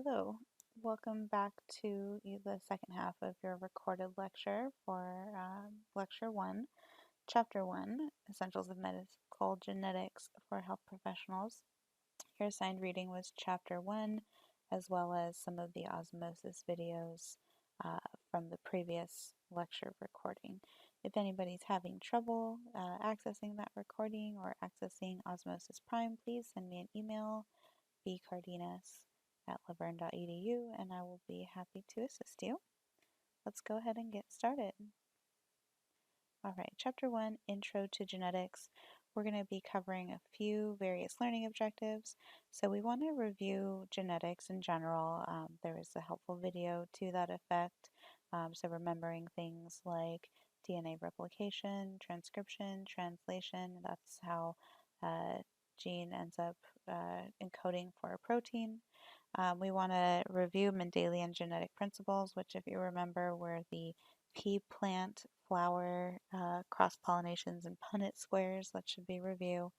Hello, welcome back to the second half of your recorded lecture for Lecture 1, Chapter 1, Essentials of Medical Genetics for Health Professionals. Your assigned reading was Chapter 1, as well as some of the osmosis videos from the previous lecture recording. If anybody's having trouble accessing that recording or accessing Osmosis Prime, please send me an email, bcardenas@laverne.edu, and I will be happy to assist you. Let's go ahead and get started. All right, Chapter 1, Intro to Genetics. We're going to be covering a few various learning objectives. So we want to review genetics in general. There is a helpful video to that effect. So remembering things like DNA replication, transcription, translation. That's how a gene ends up encoding for a protein. We want to review Mendelian genetic principles, which, if you remember, were the pea plant flower cross-pollinations and Punnett squares. That should be review.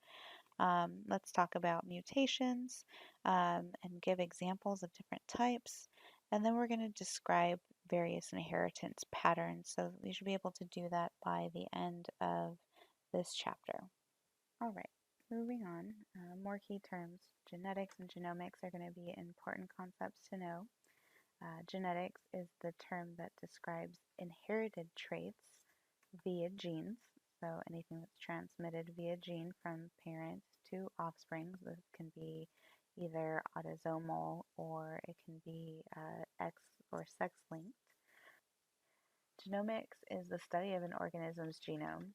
Let's talk about mutations and give examples of different types. And then we're going to describe various inheritance patterns. So we should be able to do that by the end of this chapter. All right, moving on. More key terms. Genetics and genomics are going to be important concepts to know. Genetics is the term that describes inherited traits via genes. So anything that's transmitted via gene from parent to offspring. This can be either autosomal or it can be X or sex linked. Genomics is the study of an organism's genome.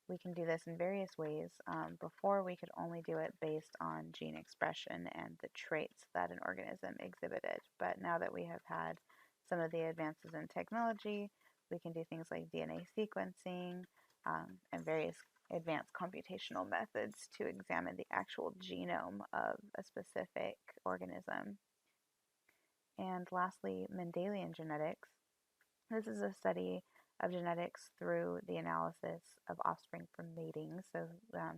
We can do this in various ways. Before, we could only do it based on gene expression and the traits that an organism exhibited. But now that we have had some of the advances in technology, we can do things like DNA sequencing and various advanced computational methods to examine the actual genome of a specific organism. And lastly, Mendelian genetics. This is a study of genetics through the analysis of offspring from mating. So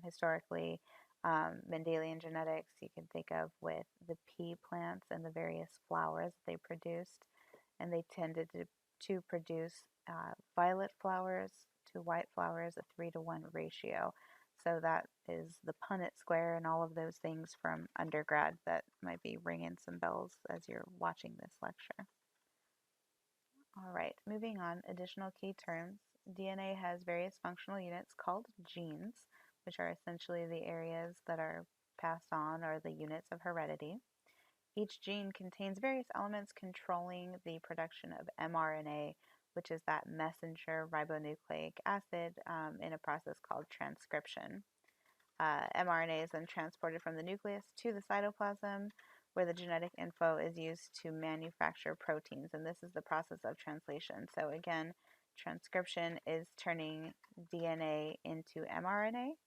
historically, Mendelian genetics you can think of with the pea plants and the various flowers they produced. And they tended to produce violet flowers to white flowers, a 3-to-1 ratio. So that is the Punnett square and all of those things from undergrad that might be ringing some bells as you're watching this lecture. All right, moving on, additional key terms. DNA has various functional units called genes, which are essentially the areas that are passed on or the units of heredity. Each gene contains various elements controlling the production of mRNA, which is that messenger ribonucleic acid in a process called transcription. mRNA is then transported from the nucleus to the cytoplasm, where the genetic info is used to manufacture proteins, and this is the process of translation. So again, transcription is turning DNA into mRNA,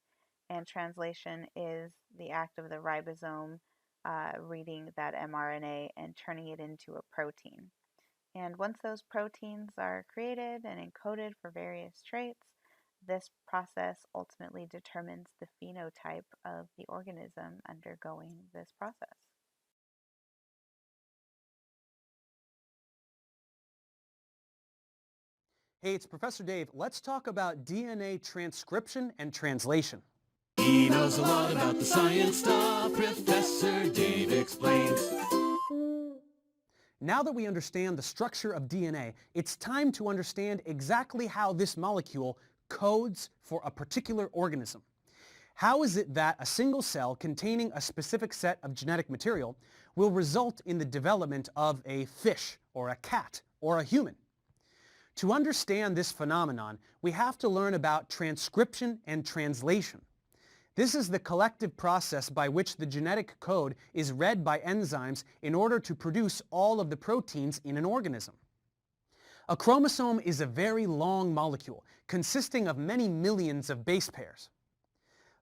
and translation is the act of the ribosome reading that mRNA and turning it into a protein. And once those proteins are created and encoded for various traits, this process ultimately determines the phenotype of the organism undergoing this process. Hey, it's Professor Dave. Let's talk about DNA transcription and translation. He knows a lot about the science stuff. Professor Dave explains. Now that we understand the structure of DNA, it's time to understand exactly how this molecule codes for a particular organism. How is it that a single cell containing a specific set of genetic material will result in the development of a fish or a cat or a human? To understand this phenomenon, we have to learn about transcription and translation. This is the collective process by which the genetic code is read by enzymes in order to produce all of the proteins in an organism. A chromosome is a very long molecule consisting of many millions of base pairs.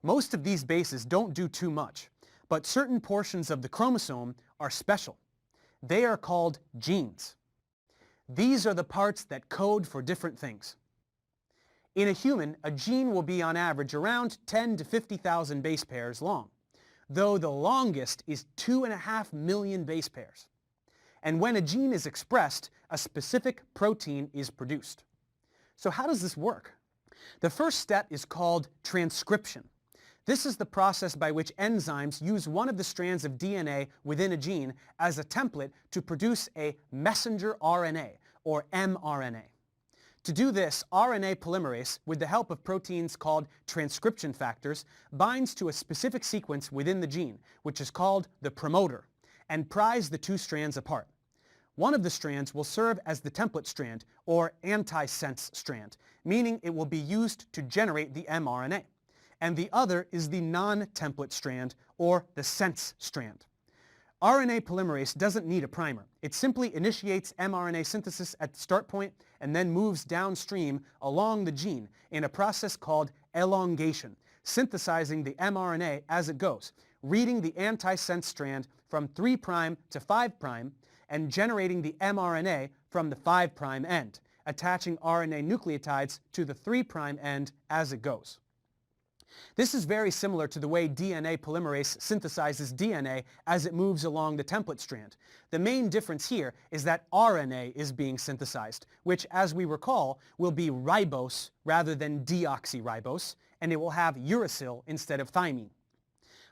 Most of these bases don't do too much, but certain portions of the chromosome are special. They are called genes. These are the parts that code for different things. In a human, a gene will be on average around 10 to 50,000 base pairs long, though the longest is 2.5 million base pairs. And when a gene is expressed, a specific protein is produced. So how does this work? The first step is called transcription. This is the process by which enzymes use one of the strands of DNA within a gene as a template to produce a messenger RNA, or mRNA. To do this, RNA polymerase, with the help of proteins called transcription factors, binds to a specific sequence within the gene, which is called the promoter, and pries the two strands apart. One of the strands will serve as the template strand, or antisense strand, meaning it will be used to generate the mRNA. And the other is the non-template strand, or the sense strand. RNA polymerase doesn't need a primer. It simply initiates mRNA synthesis at the start point and then moves downstream along the gene in a process called elongation, synthesizing the mRNA as it goes, reading the antisense strand from 3' to 5' and generating the mRNA from the 5' end, attaching RNA nucleotides to the 3' end as it goes. This is very similar to the way DNA polymerase synthesizes DNA as it moves along the template strand. The main difference here is that RNA is being synthesized, which, as we recall, will be ribose rather than deoxyribose, and it will have uracil instead of thymine.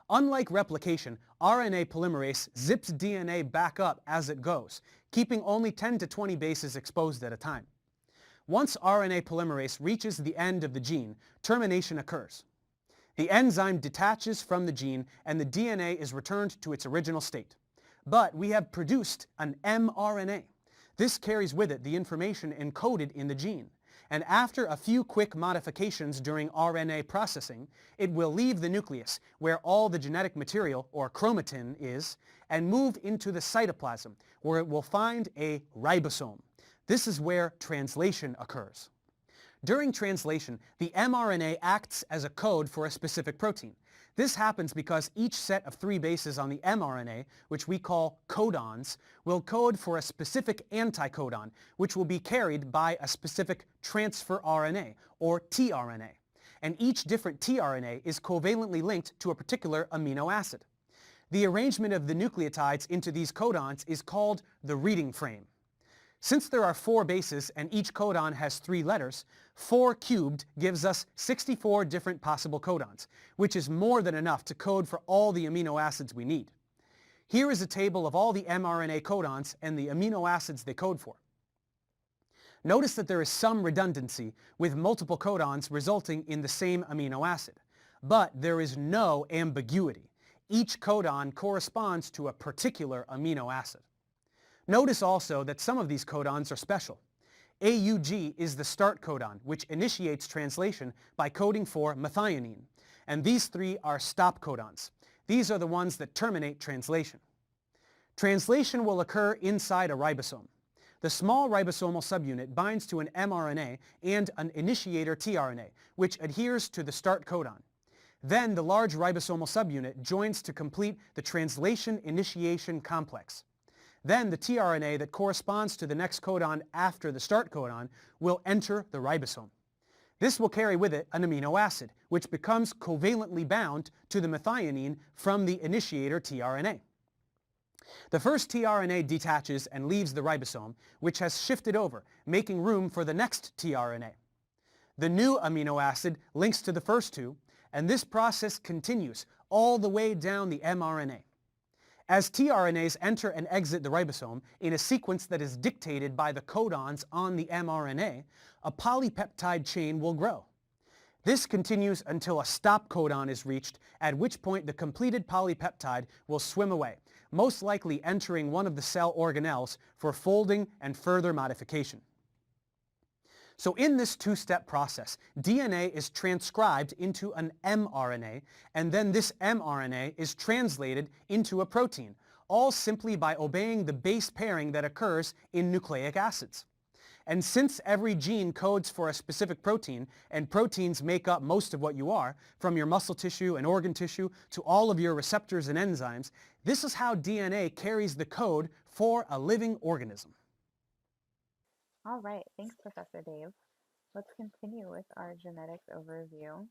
Unlike replication, RNA polymerase zips DNA back up as it goes, keeping only 10 to 20 bases exposed at a time. Once RNA polymerase reaches the end of the gene, termination occurs. The enzyme detaches from the gene and the DNA is returned to its original state. But we have produced an mRNA. This carries with it the information encoded in the gene. And after a few quick modifications during RNA processing, it will leave the nucleus, where all the genetic material, or chromatin, is, and move into the cytoplasm, where it will find a ribosome. This is where translation occurs. During translation, the mRNA acts as a code for a specific protein. This happens because each set of 3 bases on the mRNA, which we call codons, will code for a specific anticodon, which will be carried by a specific transfer RNA, or tRNA. And each different tRNA is covalently linked to a particular amino acid. The arrangement of the nucleotides into these codons is called the reading frame. Since there are 4 bases and each codon has 3 letters, 4 cubed gives us 64 different possible codons, which is more than enough to code for all the amino acids we need. Here is a table of all the mRNA codons and the amino acids they code for. Notice that there is some redundancy, with multiple codons resulting in the same amino acid. But there is no ambiguity. Each codon corresponds to a particular amino acid. Notice also that some of these codons are special. AUG is the start codon, which initiates translation by coding for methionine. And these 3 are stop codons. These are the ones that terminate translation. Translation will occur inside a ribosome. The small ribosomal subunit binds to an mRNA and an initiator tRNA, which adheres to the start codon. Then the large ribosomal subunit joins to complete the translation initiation complex. Then the tRNA that corresponds to the next codon after the start codon will enter the ribosome. This will carry with it an amino acid, which becomes covalently bound to the methionine from the initiator tRNA. The first tRNA detaches and leaves the ribosome, which has shifted over, making room for the next tRNA. The new amino acid links to the first 2, and this process continues all the way down the mRNA. As tRNAs enter and exit the ribosome in a sequence that is dictated by the codons on the mRNA, a polypeptide chain will grow. This continues until a stop codon is reached, at which point the completed polypeptide will swim away, most likely entering one of the cell organelles for folding and further modification. So in this 2-step process, DNA is transcribed into an mRNA, and then this mRNA is translated into a protein, all simply by obeying the base pairing that occurs in nucleic acids. And since every gene codes for a specific protein, and proteins make up most of what you are, from your muscle tissue and organ tissue to all of your receptors and enzymes, this is how DNA carries the code for a living organism. All right, thanks, Professor Dave. Let's continue with our genetics overview.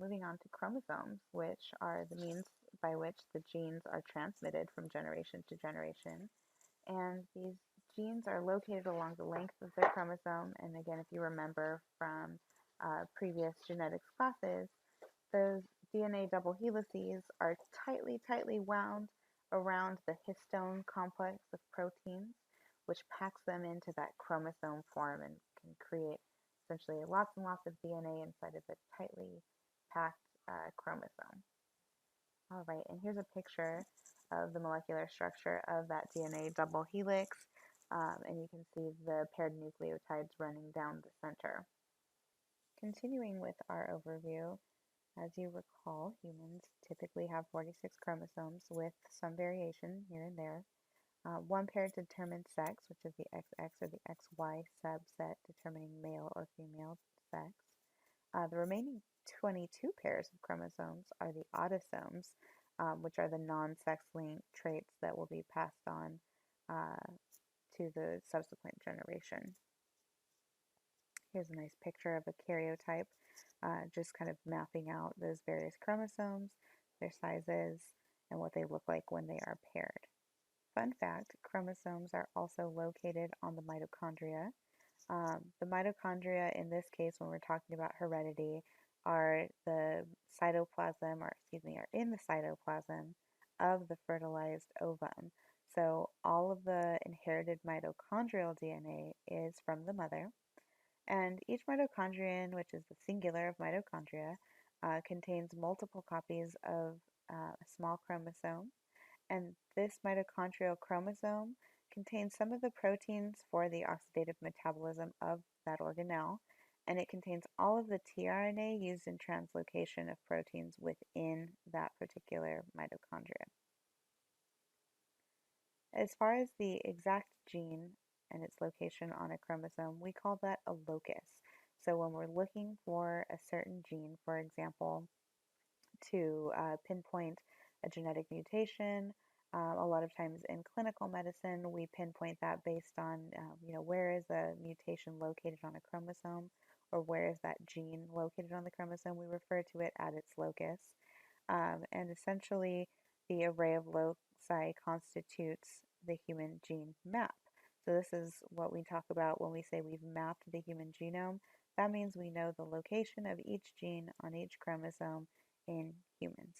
Moving on to chromosomes, which are the means by which the genes are transmitted from generation to generation. And these genes are located along the length of the chromosome. And again, if you remember from previous genetics classes, those DNA double helices are tightly, tightly wound around the histone complex of proteins, which packs them into that chromosome form and can create essentially lots and lots of DNA inside of a tightly packed chromosome. All right, and here's a picture of the molecular structure of that DNA double helix, and you can see the paired nucleotides running down the center. Continuing with our overview, as you recall, humans typically have 46 chromosomes with some variation here and there. One pair determines sex, which is the XX or the XY subset determining male or female sex. The remaining 22 pairs of chromosomes are the autosomes, which are the non-sex-linked traits that will be passed on to the subsequent generation. Here's a nice picture of a karyotype, just kind of mapping out those various chromosomes, their sizes, and what they look like when they are paired. Fun fact, chromosomes are also located on the mitochondria. The mitochondria, in this case, when we're talking about heredity, are the cytoplasm, or excuse me, are in the cytoplasm of the fertilized ovum. So all of the inherited mitochondrial DNA is from the mother. And each mitochondrion, which is the singular of mitochondria, contains multiple copies of a small chromosome. And this mitochondrial chromosome contains some of the proteins for the oxidative metabolism of that organelle, and it contains all of the tRNA used in translocation of proteins within that particular mitochondria. As far as the exact gene and its location on a chromosome, we call that a locus. So when we're looking for a certain gene, for example, to pinpoint a genetic mutation, a lot of times in clinical medicine, we pinpoint that based on, where is a mutation located on a chromosome, or where is that gene located on the chromosome. We refer to it at its locus. And essentially, the array of loci constitutes the human gene map. So this is what we talk about when we say we've mapped the human genome. That means we know the location of each gene on each chromosome in humans.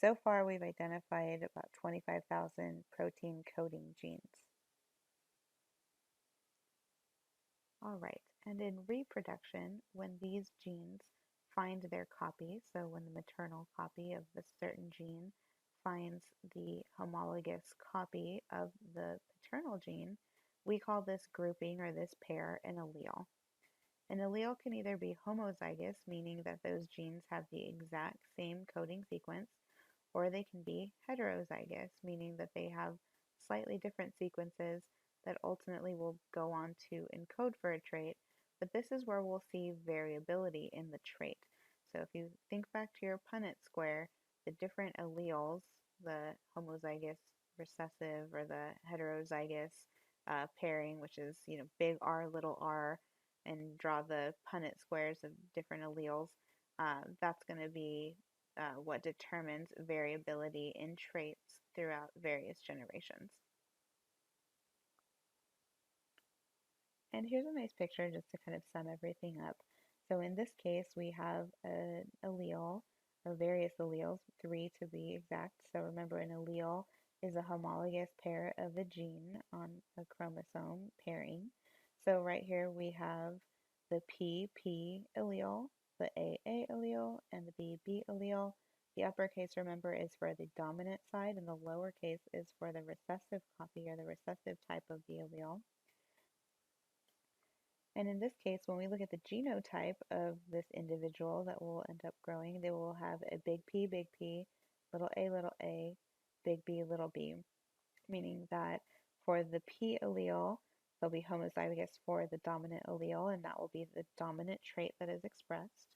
So far, we've identified about 25,000 protein coding genes. All right, and in reproduction, when these genes find their copy, so when the maternal copy of a certain gene finds the homologous copy of the paternal gene, we call this grouping or this pair an allele. An allele can either be homozygous, meaning that those genes have the exact same coding sequence, or they can be heterozygous, meaning that they have slightly different sequences that ultimately will go on to encode for a trait, but this is where we'll see variability in the trait. So if you think back to your Punnett square, the different alleles, the homozygous recessive or the heterozygous pairing, which is big R, little r, and draw the Punnett squares of different alleles, that's going to be what determines variability in traits throughout various generations. And here's a nice picture just to kind of sum everything up. So in this case, we have an allele, or various alleles, 3 to be exact. So remember, an allele is a homologous pair of a gene on a chromosome pairing. So right here we have the PP allele, the AA allele, and the BB allele. The uppercase, remember, is for the dominant side, and the lowercase is for the recessive copy or the recessive type of the allele. And in this case, when we look at the genotype of this individual that will end up growing, they will have a big P, little a, big B, little b, meaning that for the P allele, they'll be homozygous for the dominant allele, and that will be the dominant trait that is expressed.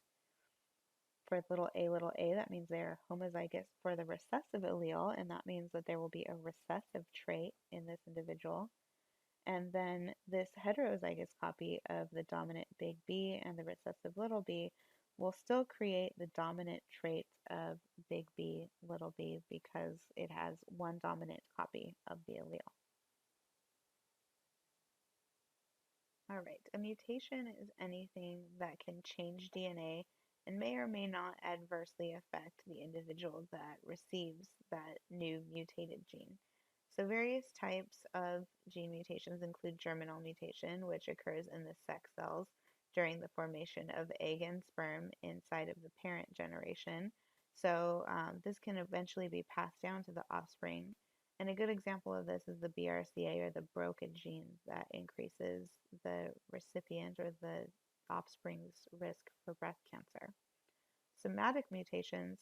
For little a, that means they're homozygous for the recessive allele, and that means that there will be a recessive trait in this individual. And then this heterozygous copy of the dominant big B and the recessive little b will still create the dominant trait of big B, little b, because it has one dominant copy of the allele. All right, a mutation is anything that can change DNA and may or may not adversely affect the individual that receives that new mutated gene. So, various types of gene mutations include germinal mutation, which occurs in the sex cells during the formation of egg and sperm inside of the parent generation. So, this can eventually be passed down to the offspring. And a good example of this is the BRCA or the BRCA gene that increases the recipient or the offspring's risk for breast cancer. Somatic mutations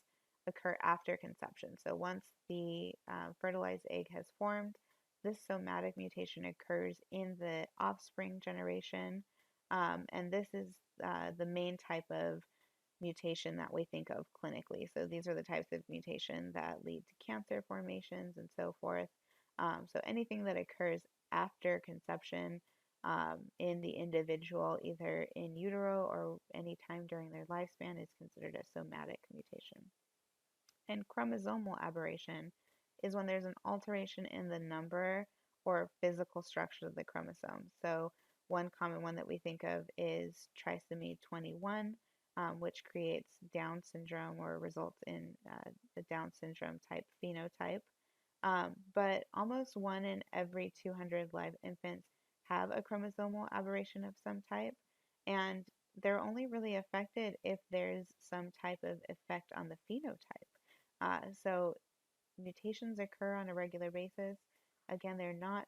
occur after conception. So once the fertilized egg has formed, this somatic mutation occurs in the offspring generation. And this is the main type of mutation that we think of clinically. So these are the types of mutation that lead to cancer formations and so forth. So anything that occurs after conception in the individual, either in utero or any time during their lifespan, is considered a somatic mutation. And chromosomal aberration is when there's an alteration in the number or physical structure of the chromosome. So one common one that we think of is trisomy 21, which creates Down syndrome or results in the Down syndrome type phenotype. But almost 1 in every 200 live infants have a chromosomal aberration of some type, and they're only really affected if there's some type of effect on the phenotype. So mutations occur on a regular basis. Again, they're not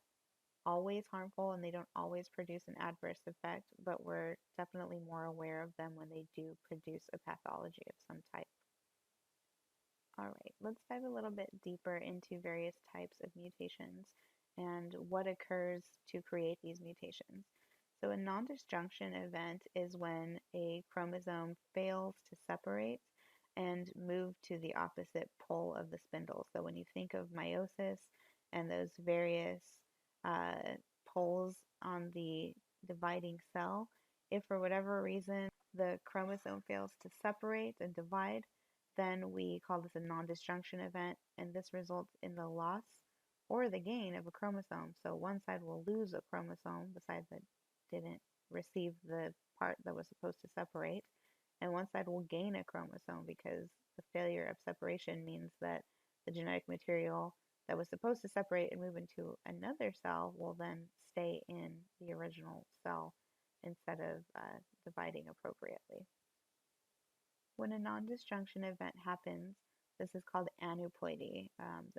always harmful and they don't always produce an adverse effect, but we're definitely more aware of them when they do produce a pathology of some type. All right, let's dive a little bit deeper into various types of mutations and what occurs to create these mutations. So, a non-disjunction event is when a chromosome fails to separate and move to the opposite pole of the spindle. So, when you think of meiosis and those various uh, poles on the dividing cell, if for whatever reason the chromosome fails to separate and divide, then we call this a non-disjunction event, and this results in the loss or the gain of a chromosome. So one side will lose a chromosome, the side that didn't receive the part that was supposed to separate, and one side will gain a chromosome because the failure of separation means that the genetic material that was supposed to separate and move into another cell will then stay in the original cell instead of dividing appropriately. When a non-disjunction event happens, this is called aneuploidy,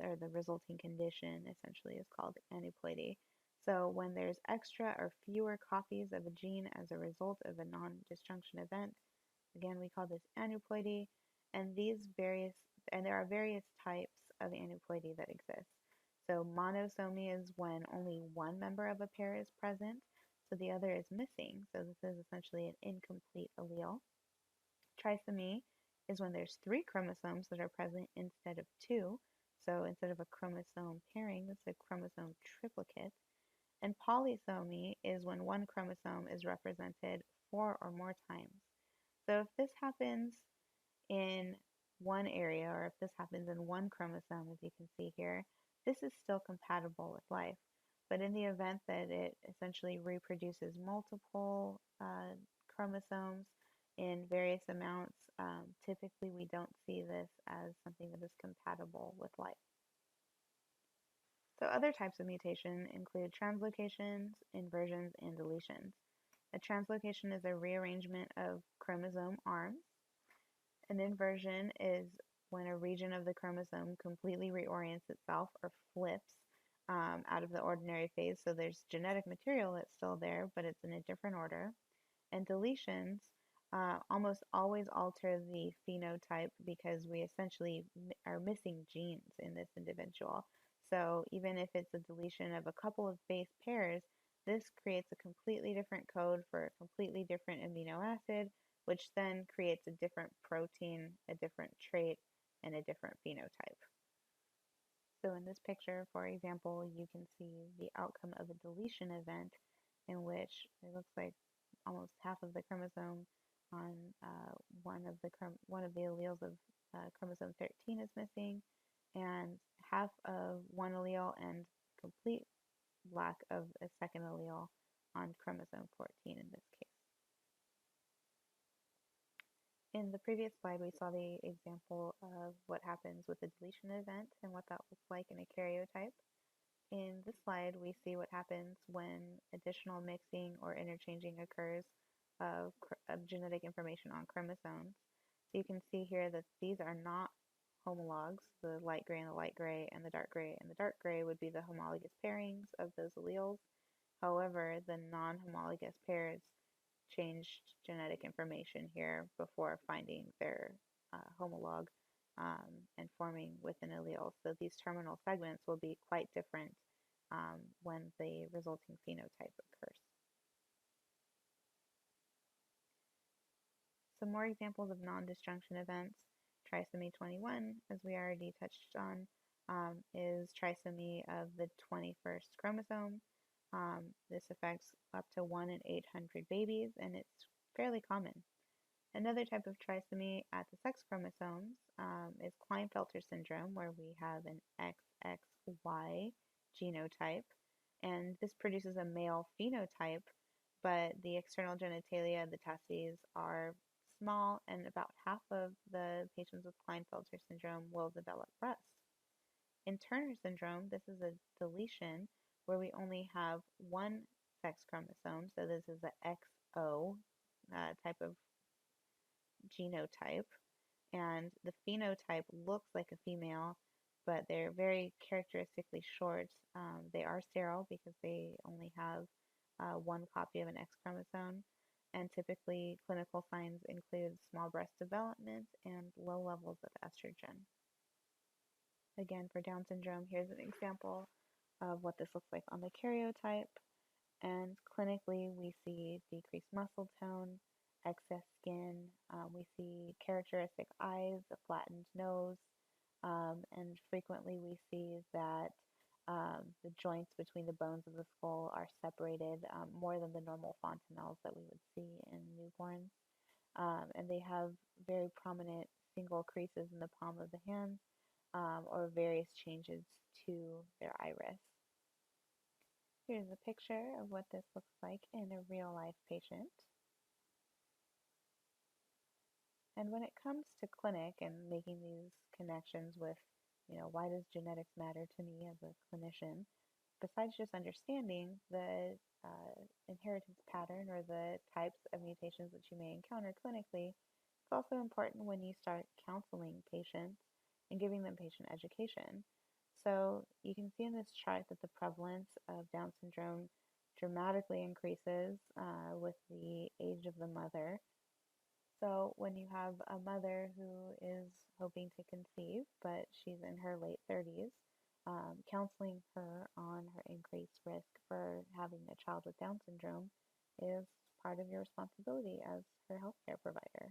or the resulting condition essentially is called aneuploidy. So when there's extra or fewer copies of a gene as a result of a non-disjunction event, again we call this aneuploidy, and there are various types of aneuploidy that exist. So monosomy is when only one member of a pair is present, so the other is missing. So this is essentially an incomplete allele. Trisomy is when there's 3 chromosomes that are present instead of 2. So instead of a chromosome pairing, it's a chromosome triplicate. And polysomy is when one chromosome is represented 4 or more times. So if this happens in one area, or if this happens in one chromosome, as you can see here, this is still compatible with life. But in the event that it essentially reproduces multiple chromosomes in various amounts, typically we don't see this as something that is compatible with life. So other types of mutation include translocations, inversions, and deletions. A translocation is a rearrangement of chromosome arms. An inversion is when a region of the chromosome completely reorients itself or flips out of the ordinary phase. So there's genetic material that's still there, but it's in a different order. And deletions almost always alter the phenotype because we essentially are missing genes in this individual. So even if it's a deletion of a couple of base pairs, this creates a completely different code for a completely different amino acid, which then creates a different protein, a different trait, and a different phenotype. So in this picture, for example, you can see the outcome of a deletion event in which it looks like almost half of the chromosome on one of the alleles of chromosome 13 is missing, and half of one allele and complete lack of a second allele on chromosome 14 in this case. In the previous slide, we saw the example of what happens with a deletion event and what that looks like in a karyotype. In this slide, we see what happens when additional mixing or interchanging occurs of genetic information on chromosomes. So you can see here that these are not homologs. The light gray and the light gray and the dark gray and the dark gray would be the homologous pairings of those alleles. However, the non-homologous pairs changed genetic information here before finding their homolog and forming with an allele. So these terminal segments will be quite different when the resulting phenotype occurs. Some more examples of non-disjunction events. Trisomy 21, as we already touched on, is trisomy of the 21st chromosome. This affects up to 1 in 800 babies, and it's fairly common. Another type of trisomy at the sex chromosomes is Klinefelter syndrome, where we have an XXY genotype, and this produces a male phenotype, but the external genitalia, the testes, are small, and about half of the patients with Klinefelter syndrome will develop breasts. In Turner syndrome, this is a deletion where we only have one sex chromosome, so this is the XO type of genotype, and the phenotype looks like a female, but they're very characteristically short. They are sterile because they only have one copy of an X chromosome, and typically clinical signs include small breast development and low levels of estrogen. Again, for Down syndrome, here's an example of what this looks like on the karyotype. And clinically, we see decreased muscle tone, excess skin, we see characteristic eyes, a flattened nose, and frequently we see that the joints between the bones of the skull are separated more than the normal fontanelles that we would see in newborns. And they have very prominent single creases in the palm of the hand or various changes to their iris. Here's a picture of what this looks like in a real-life patient. And when it comes to clinic and making these connections with, why does genetics matter to me as a clinician, besides just understanding the inheritance pattern or the types of mutations that you may encounter clinically, it's also important when you start counseling patients and giving them patient education. So you can see in this chart that the prevalence of Down syndrome dramatically increases with the age of the mother. So when you have a mother who is hoping to conceive, but she's in her late 30s, counseling her on her increased risk for having a child with Down syndrome is part of your responsibility as her healthcare provider.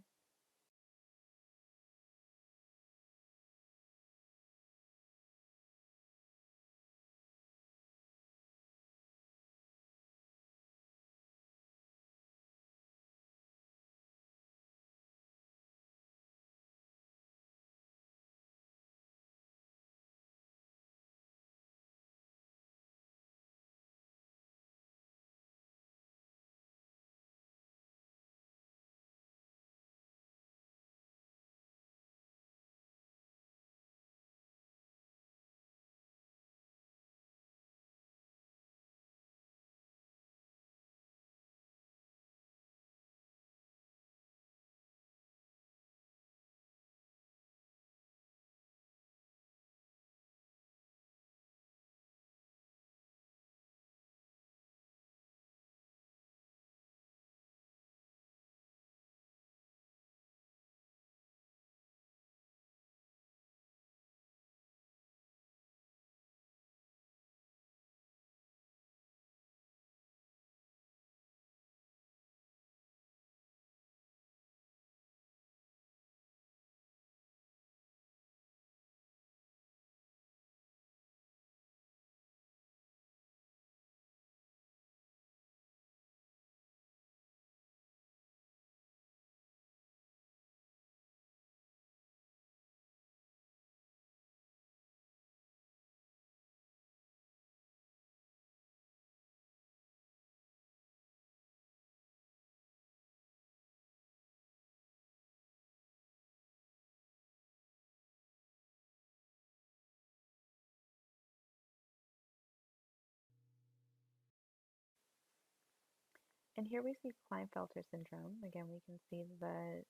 And here we see Klinefelter syndrome. Again, we can see the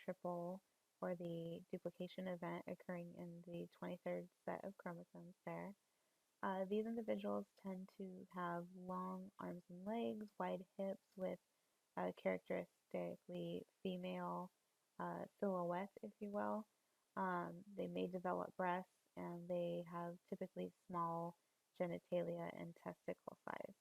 triple or the duplication event occurring in the 23rd set of chromosomes there. These individuals tend to have long arms and legs, wide hips with characteristically female silhouette, if you will. They may develop breasts and they have typically small genitalia and testicle size.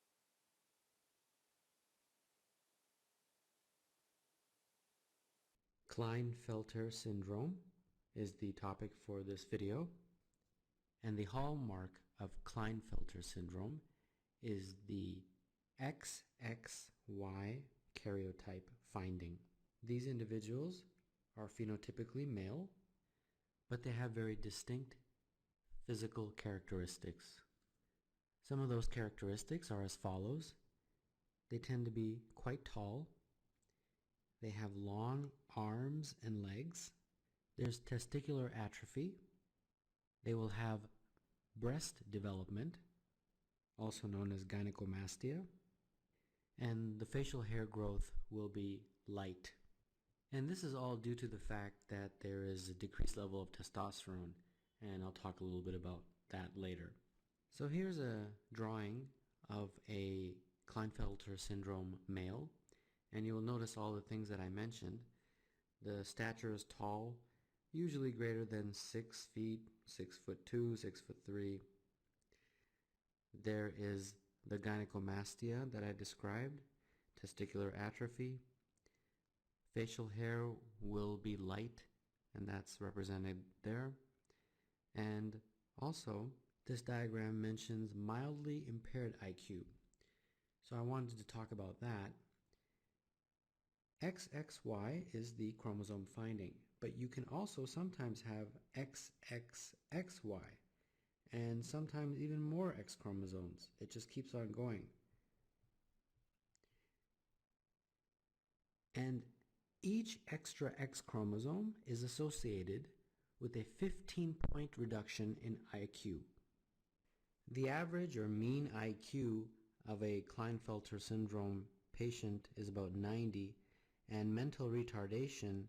Klinefelter syndrome is the topic for this video, and the hallmark of Klinefelter syndrome is the XXY karyotype finding. These individuals are phenotypically male, but they have very distinct physical characteristics. Some of those characteristics are as follows. They tend to be quite tall. They have long arms and legs. There's testicular atrophy. They will have breast development, also known as gynecomastia, and the facial hair growth will be light. And this is all due to the fact that there is a decreased level of testosterone, and I'll talk a little bit about that later. So here's a drawing of a Klinefelter syndrome male, and you'll notice all the things that I mentioned. The stature is tall, usually greater than 6 feet, 6'2", 6'3". There is the gynecomastia that I described, testicular atrophy. Facial hair will be light, and that's represented there. And also, this diagram mentions mildly impaired IQ. So I wanted to talk about that. XXY is the chromosome finding, but you can also sometimes have XXXY and sometimes even more X chromosomes. It just keeps on going. And each extra X chromosome is associated with a 15-point reduction in IQ. The average or mean IQ of a Klinefelter syndrome patient is about 90, and mental retardation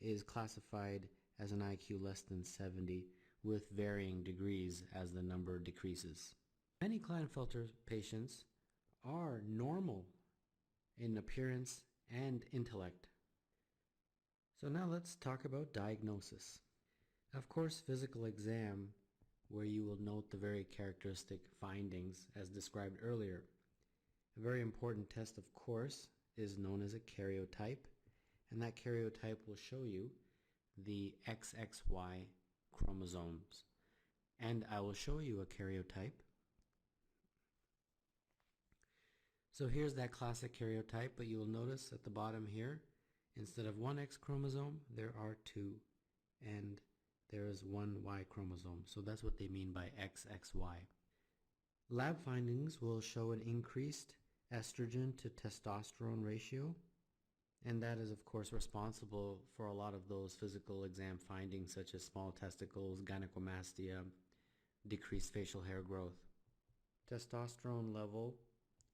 is classified as an IQ less than 70, with varying degrees as the number decreases. Many Klinefelter patients are normal in appearance and intellect. So now let's talk about diagnosis. Of course, physical exam, where you will note the very characteristic findings as described earlier. A very important test, of course, is known as a karyotype, and that karyotype will show you the XXY chromosomes. And I will show you a karyotype. So here's that classic karyotype, but you will notice at the bottom here, instead of one X chromosome, there are two, and there is one Y chromosome. So that's what they mean by XXY. Lab findings will show an increased estrogen to testosterone ratio, and that is of course responsible for a lot of those physical exam findings such as small testicles, gynecomastia, decreased facial hair growth. Testosterone level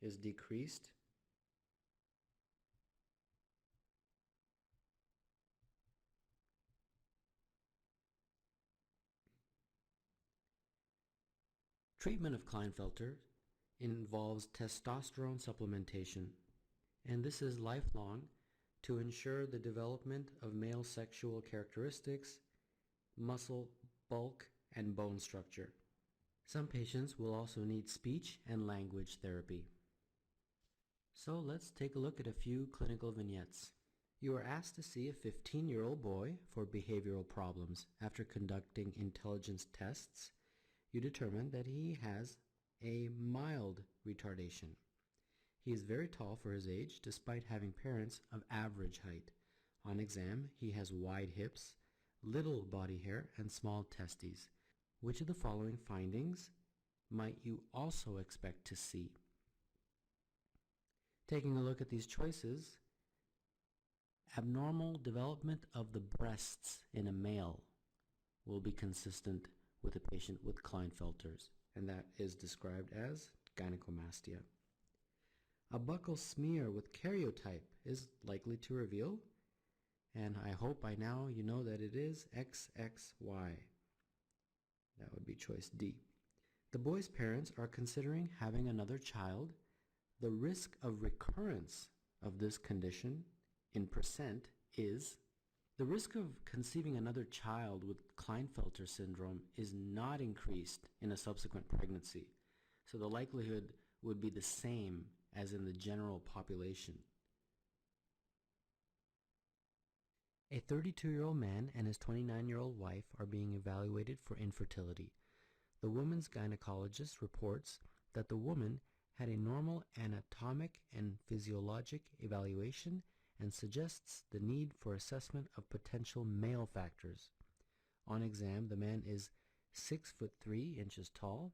is decreased. Treatment of Klinefelter involves testosterone supplementation, and this is lifelong to ensure the development of male sexual characteristics, muscle bulk, and bone structure. Some patients will also need speech and language therapy. So let's take a look at a few clinical vignettes. You are asked to see a 15-year-old boy for behavioral problems. After conducting intelligence tests, you determine that he has a mild retardation. He is very tall for his age, despite having parents of average height. On exam, he has wide hips, little body hair, and small testes. Which of the following findings might you also expect to see? Taking a look at these choices, abnormal development of the breasts in a male will be consistent with a patient with Klinefelters, and that is described as gynecomastia. A buccal smear with karyotype is likely to reveal, and I hope by now you know that it is XXY. That would be choice D. The boy's parents are considering having another child. The risk of recurrence of this condition in percent is the risk of conceiving another child with Klinefelter syndrome is not increased in a subsequent pregnancy, so the likelihood would be the same as in the general population. A 32-year-old man and his 29-year-old wife are being evaluated for infertility. The woman's gynecologist reports that the woman had a normal anatomic and physiologic evaluation and suggests the need for assessment of potential male factors. On exam, the man is 6'3" tall,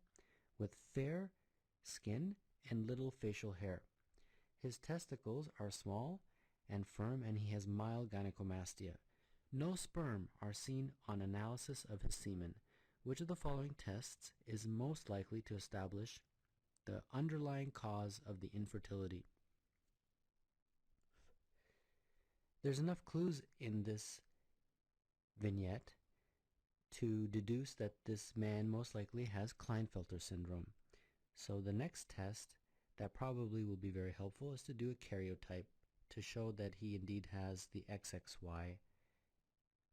with fair skin and little facial hair. His testicles are small and firm, and he has mild gynecomastia. No sperm are seen on analysis of his semen. Which of the following tests is most likely to establish the underlying cause of the infertility? There's enough clues in this vignette to deduce that this man most likely has Klinefelter syndrome. So the next test that probably will be very helpful is to do a karyotype to show that he indeed has the XXY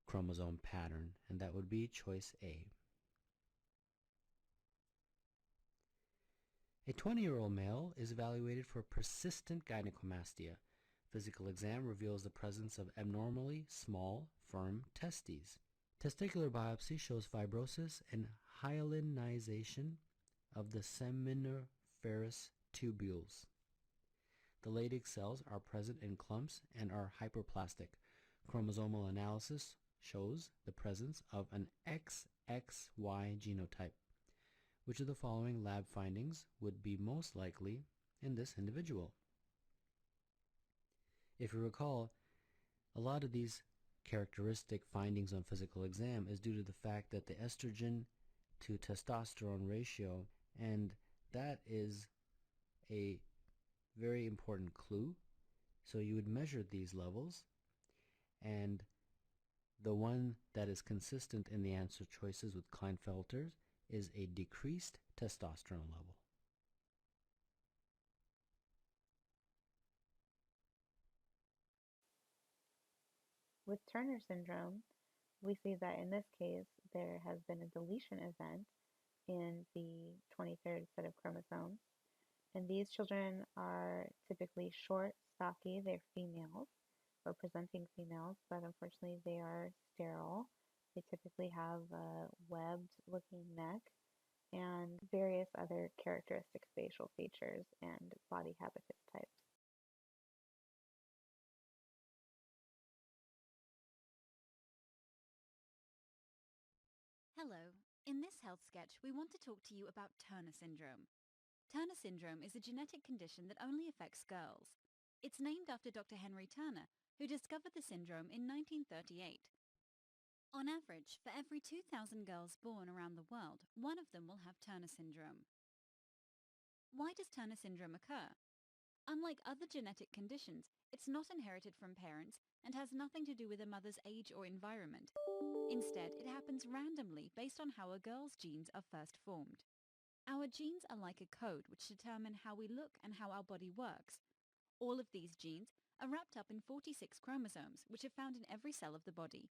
chromosome pattern, and that would be choice A. A 20-year-old male is evaluated for persistent gynecomastia. Physical exam reveals the presence of abnormally small, firm testes. Testicular biopsy shows fibrosis and hyalinization of the seminiferous tubules. The Leydig cells are present in clumps and are hyperplastic. Chromosomal analysis shows the presence of an XXY genotype. Which of the following lab findings would be most likely in this individual? If you recall, a lot of these characteristic findings on physical exam is due to the fact that the estrogen to testosterone ratio, and that is a very important clue. So you would measure these levels, and the one that is consistent in the answer choices with Klinefelter's is a decreased testosterone level. With Turner syndrome, we see that in this case there has been a deletion event in the 23rd set of chromosomes, and these children are typically short, stocky. They're females or presenting females, but unfortunately they are sterile. They typically have a webbed looking neck and various other characteristic facial features and body habitus types. Hello. In this health sketch, we want to talk to you about Turner syndrome. Turner syndrome is a genetic condition that only affects girls. It's named after Dr. Henry Turner, who discovered the syndrome in 1938. On average, for every 2,000 girls born around the world, one of them will have Turner syndrome. Why does Turner syndrome occur? Unlike other genetic conditions, it's not inherited from parents and has nothing to do with a mother's age or environment. Instead, it happens randomly based on how a girl's genes are first formed. Our genes are like a code which determine how we look and how our body works. All of these genes are wrapped up in 46 chromosomes, which are found in every cell of the body.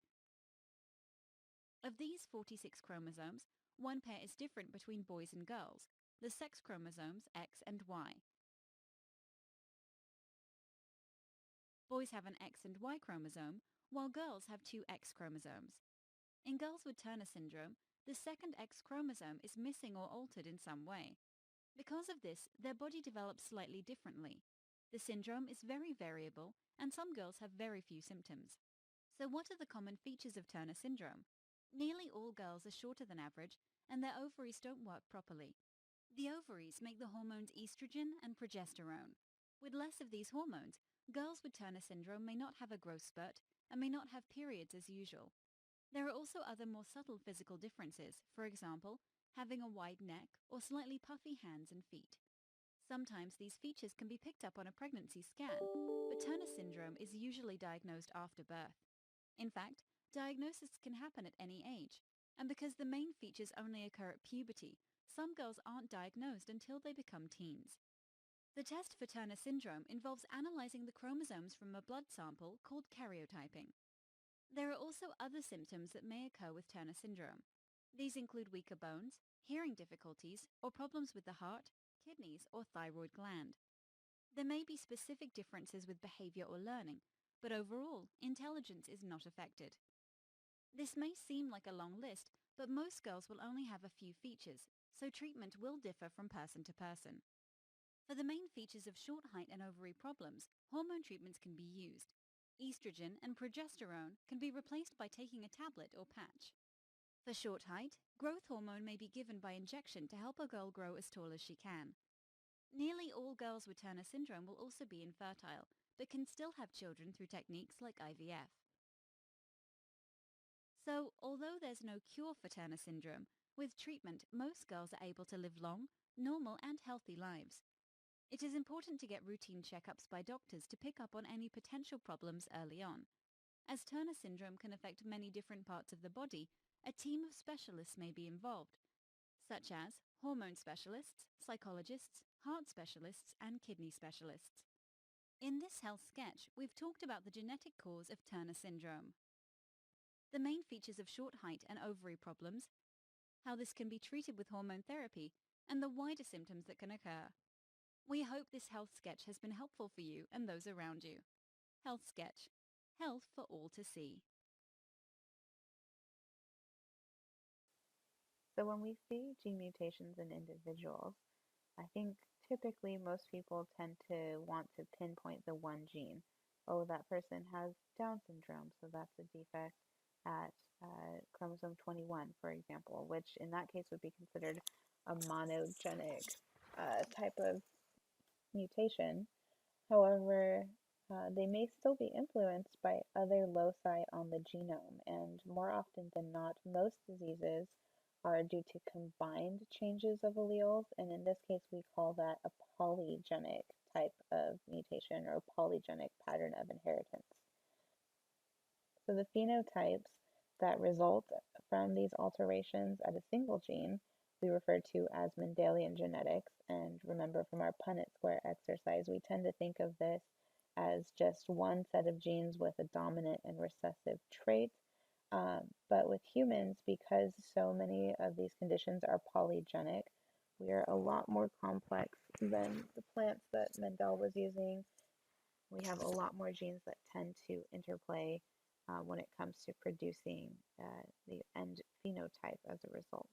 Of these 46 chromosomes, one pair is different between boys and girls, the sex chromosomes X and Y. Boys have an X and Y chromosome, while girls have two X chromosomes. In girls with Turner syndrome, the second X chromosome is missing or altered in some way. Because of this, their body develops slightly differently. The syndrome is very variable, and some girls have very few symptoms. So what are the common features of Turner syndrome? Nearly all girls are shorter than average, and their ovaries don't work properly. The ovaries make the hormones estrogen and progesterone. With less of these hormones, girls with Turner syndrome may not have a growth spurt and may not have periods as usual. There are also other more subtle physical differences, for example, having a wide neck or slightly puffy hands and feet. Sometimes these features can be picked up on a pregnancy scan, but Turner syndrome is usually diagnosed after birth. In fact, diagnosis can happen at any age, and because the main features only occur at puberty, some girls aren't diagnosed until they become teens. The test for Turner syndrome involves analyzing the chromosomes from a blood sample called karyotyping. There are also other symptoms that may occur with Turner syndrome. These include weaker bones, hearing difficulties, or problems with the heart, kidneys, or thyroid gland. There may be specific differences with behavior or learning, but overall, intelligence is not affected. This may seem like a long list, but most girls will only have a few features, so treatment will differ from person to person. For the main features of short height and ovary problems, hormone treatments can be used. Estrogen and progesterone can be replaced by taking a tablet or patch. For short height, growth hormone may be given by injection to help a girl grow as tall as she can. Nearly all girls with Turner syndrome will also be infertile, but can still have children through techniques like IVF. So, although there's no cure for Turner syndrome, with treatment, most girls are able to live long, normal and healthy lives. It is important to get routine checkups by doctors to pick up on any potential problems early on. As Turner syndrome can affect many different parts of the body, a team of specialists may be involved, such as hormone specialists, psychologists, heart specialists, and kidney specialists. In this health sketch, we've talked about the genetic cause of Turner syndrome, the main features of short height and ovary problems, how this can be treated with hormone therapy, and the wider symptoms that can occur. We hope this health sketch has been helpful for you and those around you. Health sketch. Health for all to see. So when we see gene mutations in individuals, I think typically most people tend to want to pinpoint the one gene. Oh, that person has Down syndrome, so that's a defect at chromosome 21, for example, which in that case would be considered a monogenic type of mutation. However, they may still be influenced by other loci on the genome, and more often than not, most diseases are due to combined changes of alleles, and in this case, we call that a polygenic type of mutation or a polygenic pattern of inheritance. So the phenotypes that result from these alterations at a single gene we refer to as Mendelian genetics. And remember from our Punnett square exercise, we tend to think of this as just one set of genes with a dominant and recessive trait. But with humans, because so many of these conditions are polygenic, we are a lot more complex than the plants that Mendel was using. We have a lot more genes that tend to interplay when it comes to producing the end phenotype as a result.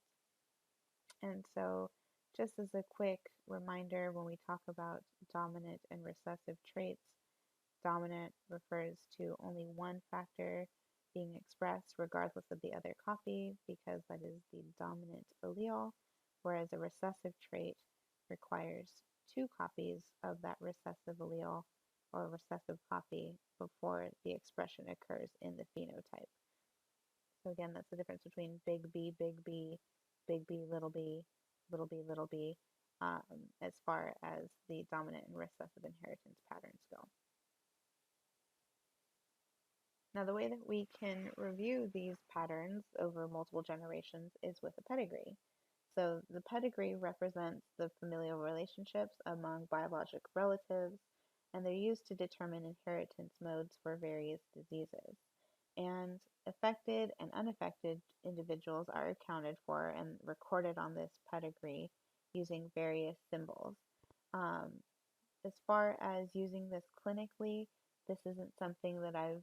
And so, just as a quick reminder, when we talk about dominant and recessive traits, dominant refers to only one factor being expressed regardless of the other copy because that is the dominant allele, whereas a recessive trait requires two copies of that recessive allele or recessive copy before the expression occurs in the phenotype. So again, that's the difference between big B, big B, big B, little b, little b, little b, as far as the dominant and recessive inheritance patterns go. Now, the way that we can review these patterns over multiple generations is with a pedigree. So the pedigree represents the familial relationships among biologic relatives, and they're used to determine inheritance modes for various diseases. And affected and unaffected individuals are accounted for and recorded on this pedigree using various symbols. As far as using this clinically, this isn't something that I've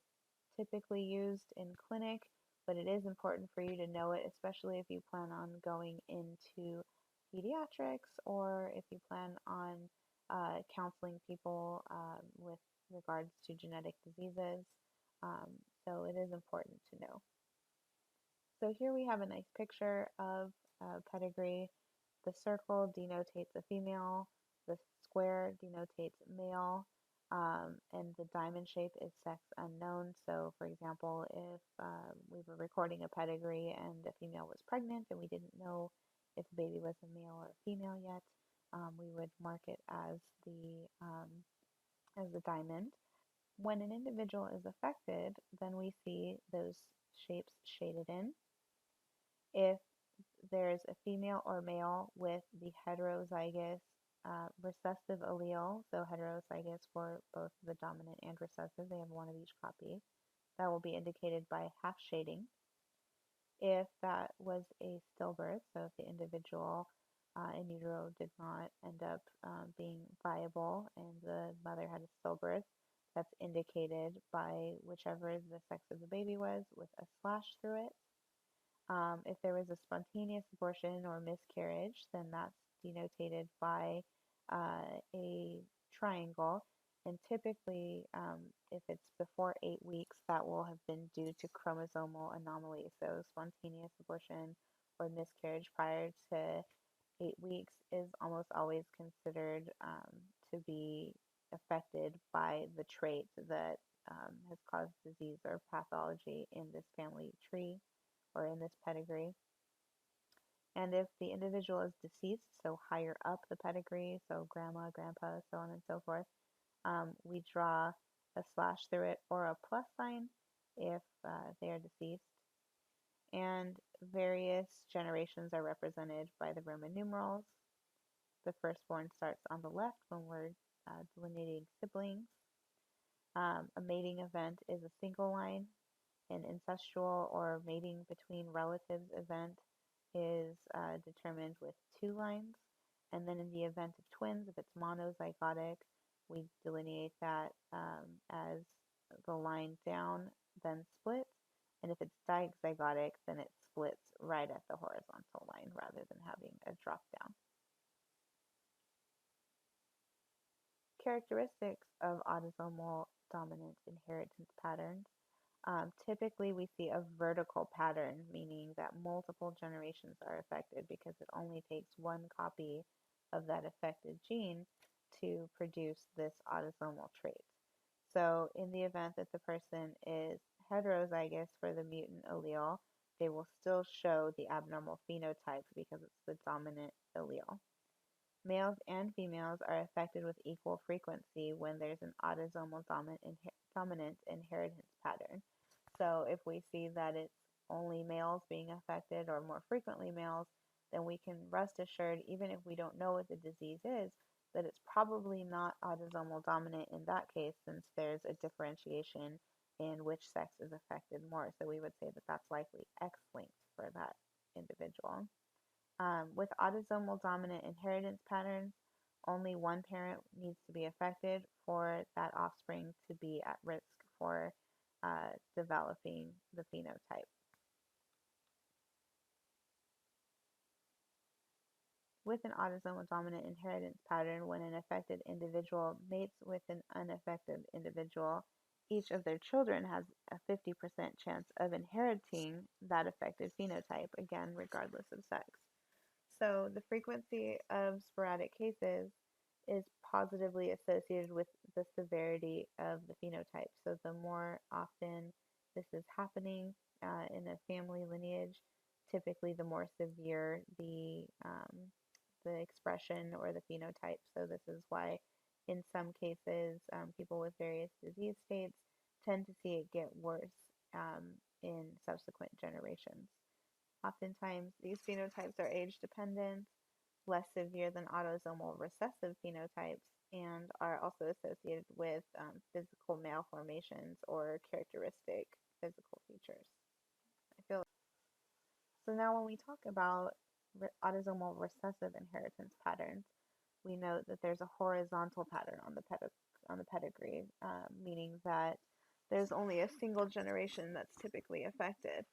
typically used in clinic, but it is important for you to know it, especially if you plan on going into pediatrics or if you plan on counseling people with regards to genetic diseases. So it is important to know. So here we have a nice picture of pedigree. The circle denotates a female, the square denotates male, and the diamond shape is sex unknown. So for example, if we were recording a pedigree and a female was pregnant and we didn't know if the baby was a male or a female yet, we would mark it as the diamond. When an individual is affected, then we see those shapes shaded in. If there's a female or male with the heterozygous recessive allele, so heterozygous for both the dominant and recessive, they have one of each copy, that will be indicated by half shading. If that was a stillbirth, so if the individual in utero did not end up being viable and the mother had a stillbirth, that's indicated by whichever the sex of the baby was with a slash through it. If there was a spontaneous abortion or miscarriage, then that's denoted by a triangle. And typically, if it's before 8 weeks, that will have been due to chromosomal anomaly. So, spontaneous abortion or miscarriage prior to 8 weeks is almost always considered to be affected by the trait that has caused disease or pathology in this family tree or in this pedigree. And if the individual is deceased, so higher up the pedigree, so grandma, grandpa, so on and so forth, we draw a slash through it or a plus sign if they are deceased. And various generations are represented by the Roman numerals. The firstborn starts on the left when we're delineating siblings. A mating event is a single line. An incestual or mating between relatives event is determined with 2 lines. And then in the event of twins, if it's monozygotic, we delineate that as the line down, then splits. And if it's dizygotic, then it splits right at the horizontal line rather than having a drop down. Characteristics of autosomal dominant inheritance patterns. Typically, we see a vertical pattern, meaning that multiple generations are affected because it only takes one copy of that affected gene to produce this autosomal trait. So, in the event that the person is heterozygous for the mutant allele, they will still show the abnormal phenotype because it's the dominant allele. Males and females are affected with equal frequency when there's an autosomal dominant inheritance pattern. So if we see that it's only males being affected or more frequently males, then we can rest assured, even if we don't know what the disease is, that it's probably not autosomal dominant in that case, since there's a differentiation in which sex is affected more. So we would say that that's likely X-linked for that individual. With autosomal dominant inheritance patterns, only one parent needs to be affected for that offspring to be at risk for developing the phenotype. With an autosomal dominant inheritance pattern, when an affected individual mates with an unaffected individual, each of their children has a 50% chance of inheriting that affected phenotype, again, regardless of sex. So the frequency of sporadic cases is positively associated with the severity of the phenotype. So the more often this is happening in a family lineage, typically the more severe the expression or the phenotype. So this is why in some cases people with various disease states tend to see it get worse in subsequent generations. Oftentimes, these phenotypes are age dependent, less severe than autosomal recessive phenotypes, and are also associated with physical malformations or characteristic physical features. I feel so. Now, when we talk about autosomal recessive inheritance patterns, we note that there's a horizontal pattern on the pedigree, meaning that there's only a single generation that's typically affected.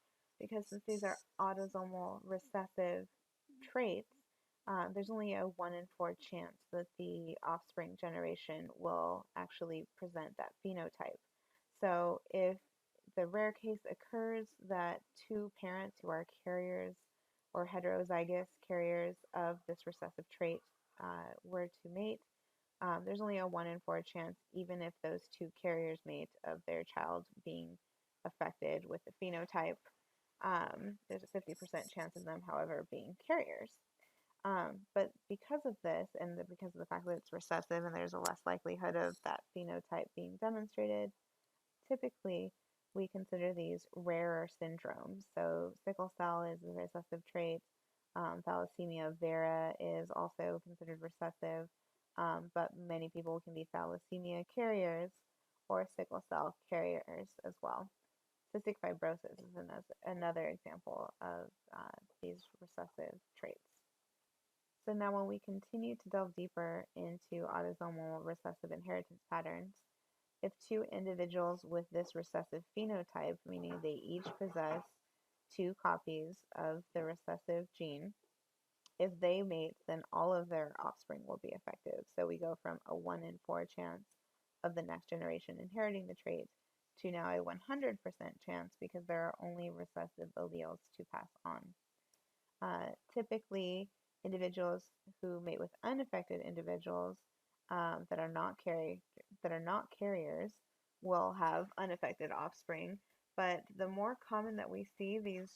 Because since these are autosomal recessive traits, there's only a 1 in 4 chance that the offspring generation will actually present that phenotype. So if the rare case occurs that 2 parents who are carriers or heterozygous carriers of this recessive trait were to mate, there's only a 1 in 4 chance, even if those 2 carriers mate, of their child being affected with the phenotype. There's a 50% chance of them, however, being carriers. But because of this, and because of the fact that it's recessive and there's a less likelihood of that phenotype being demonstrated, typically we consider these rarer syndromes. So sickle cell is a recessive trait. Thalassemia vera is also considered recessive, but many people can be thalassemia carriers or sickle cell carriers as well. Cystic fibrosis is another example of these recessive traits. So now when we continue to delve deeper into autosomal recessive inheritance patterns, if two individuals with this recessive phenotype, meaning they each possess two copies of the recessive gene, if they mate, then all of their offspring will be affected. So we go from a 1 in 4 chance of the next generation inheriting the trait to now a 100% chance because there are only recessive alleles to pass on. Typically, individuals who mate with unaffected individuals that are not carriers will have unaffected offspring. But the more common that we see these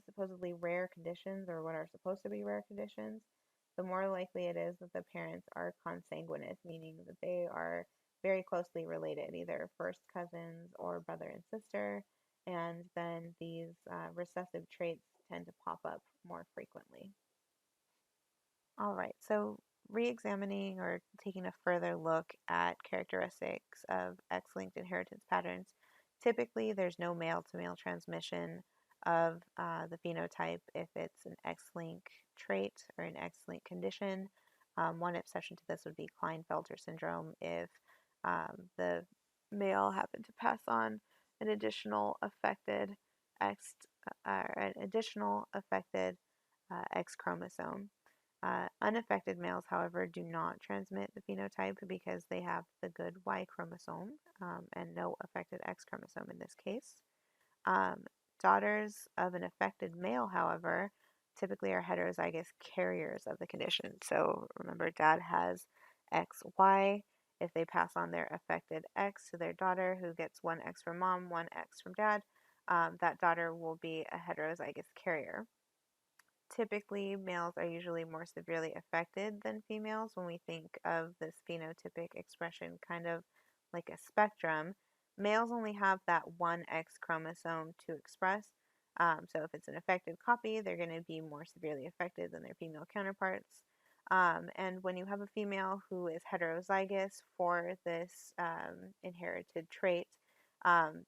supposedly rare conditions, or what are supposed to be rare conditions, the more likely it is that the parents are consanguineous, meaning that they are very closely related, either first cousins or brother and sister, and then these recessive traits tend to pop up more frequently. All right, so re-examining or taking a further look at characteristics of X-linked inheritance patterns, typically there's no male-to-male transmission of the phenotype if it's an X-link trait or an X-link condition. One exception to this would be Klinefelter syndrome if the male happened to pass on an additional affected X, X chromosome. Unaffected males, however, do not transmit the phenotype because they have the good Y chromosome and no affected X chromosome in this case. Daughters of an affected male, however, typically are heterozygous carriers of the condition. So remember, dad has XY. If they pass on their affected X to their daughter, who gets one X from mom, one X from dad, that daughter will be a heterozygous carrier. Typically, males are usually more severely affected than females when we think of this phenotypic expression kind of like a spectrum. Males only have that one X chromosome to express. So if it's an affected copy, they're going to be more severely affected than their female counterparts. And when you have a female who is heterozygous for this inherited trait,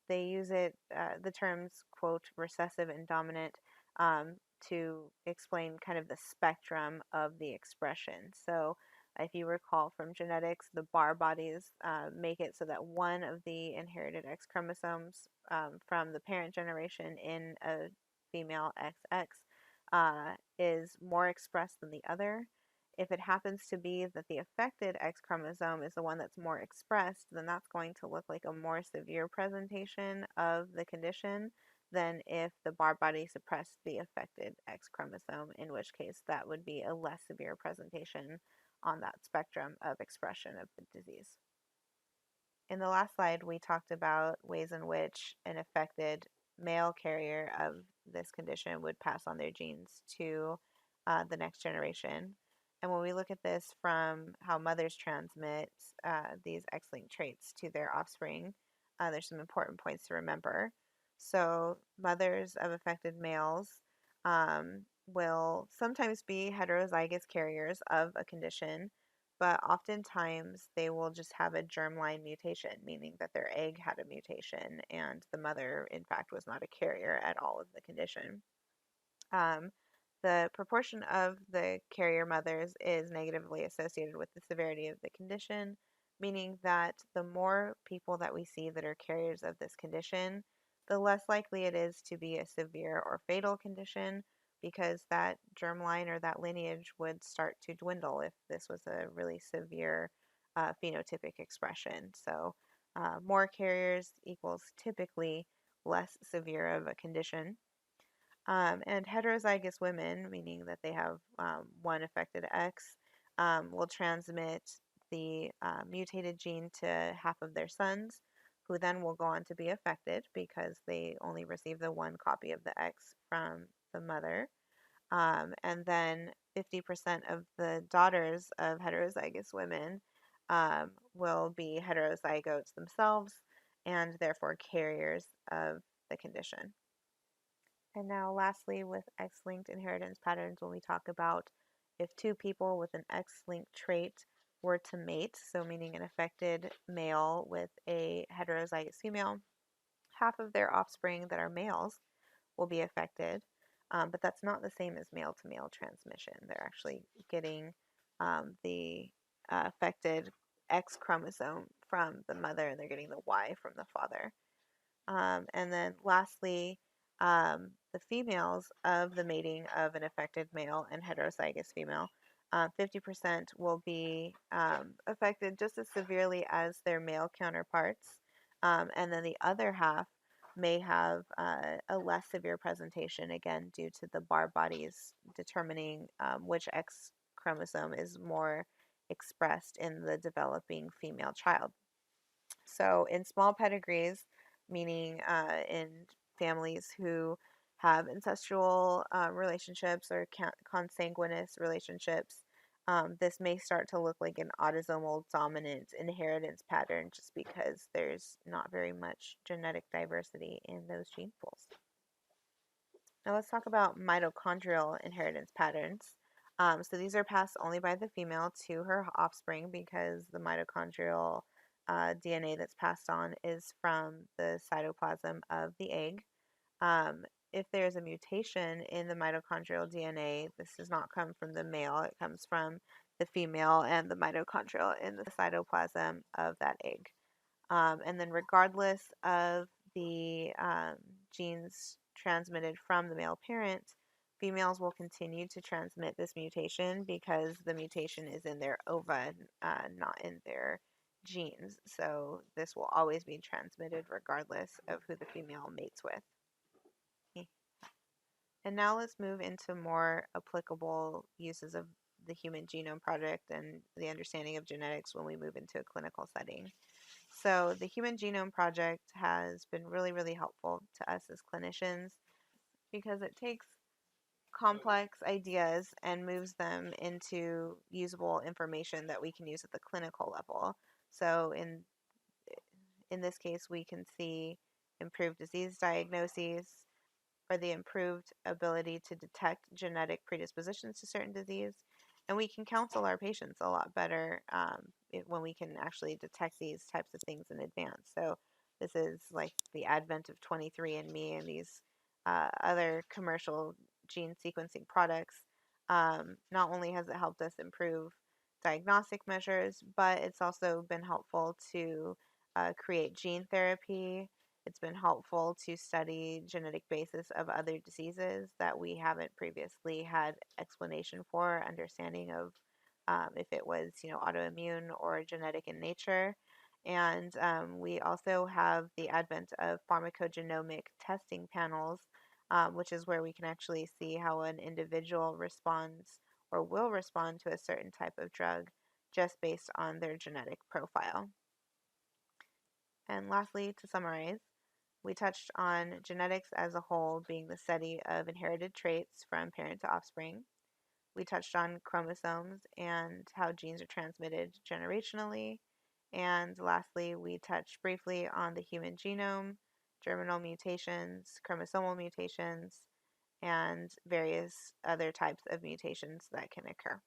they use the terms, quote, recessive and dominant, to explain kind of the spectrum of the expression. So if you recall from genetics, the Barr bodies make it so that one of the inherited X chromosomes from the parent generation in a female XX is more expressed than the other. If it happens to be that the affected X chromosome is the one that's more expressed, then that's going to look like a more severe presentation of the condition than if the Barr body suppressed the affected X chromosome, in which case that would be a less severe presentation on that spectrum of expression of the disease. In the last slide, we talked about ways in which an affected male carrier of this condition would pass on their genes to the next generation. And when we look at this from how mothers transmit these X-linked traits to their offspring, there's some important points to remember. So mothers of affected males will sometimes be heterozygous carriers of a condition, but oftentimes they will just have a germline mutation, meaning that their egg had a mutation and the mother, in fact, was not a carrier at all of the condition. The proportion of the carrier mothers is negatively associated with the severity of the condition, meaning that the more people that we see that are carriers of this condition, the less likely it is to be a severe or fatal condition because that germline or that lineage would start to dwindle if this was a really severe phenotypic expression. So more carriers equals typically less severe of a condition. And heterozygous women, meaning that they have one affected X, will transmit the mutated gene to half of their sons, who then will go on to be affected because they only receive the one copy of the X from the mother. And then 50% of the daughters of heterozygous women will be heterozygotes themselves and therefore carriers of the condition. And now, lastly, with X linked inheritance patterns, when we talk about if two people with an X linked trait were to mate, so meaning an affected male with a heterozygous female, half of their offspring that are males will be affected, but that's not the same as male to male transmission. They're actually getting the affected X chromosome from the mother, and they're getting the Y from the father. And then lastly, the females of the mating of an affected male and heterozygous female, 50% will be affected just as severely as their male counterparts. And then the other half may have a less severe presentation, again, due to the Barr bodies determining which X chromosome is more expressed in the developing female child. So, in small pedigrees, meaning in families who have ancestral relationships or consanguineous relationships, this may start to look like an autosomal dominant inheritance pattern just because there's not very much genetic diversity in those gene pools. Now, let's talk about mitochondrial inheritance patterns. So, these are passed only by the female to her offspring because the mitochondrial DNA that's passed on is from the cytoplasm of the egg. If there's a mutation in the mitochondrial DNA, this does not come from the male, it comes from the female and the mitochondrial in the cytoplasm of that egg. And then, regardless of the genes transmitted from the male parent, females will continue to transmit this mutation because the mutation is in their ova, not in their genes. So this will always be transmitted regardless of who the female mates with. And now let's move into more applicable uses of the Human Genome Project and the understanding of genetics when we move into a clinical setting. So the Human Genome Project has been really, really helpful to us as clinicians because it takes complex ideas and moves them into usable information that we can use at the clinical level. So in this case, we can see improved disease diagnoses or the improved ability to detect genetic predispositions to certain disease. And we can counsel our patients a lot better when we can actually detect these types of things in advance. So this is like the advent of 23andMe and these other commercial gene sequencing products. Not only has it helped us improve diagnostic measures, but it's also been helpful to create gene therapy. It's been helpful to study genetic basis of other diseases that we haven't previously had explanation for, understanding of if it was, autoimmune or genetic in nature. And we also have the advent of pharmacogenomic testing panels, which is where we can actually see how an individual responds or will respond to a certain type of drug just based on their genetic profile. And lastly, to summarize, we touched on genetics as a whole being the study of inherited traits from parent to offspring. We touched on chromosomes and how genes are transmitted generationally. And lastly, we touched briefly on the human genome, germinal mutations, chromosomal mutations, and various other types of mutations that can occur.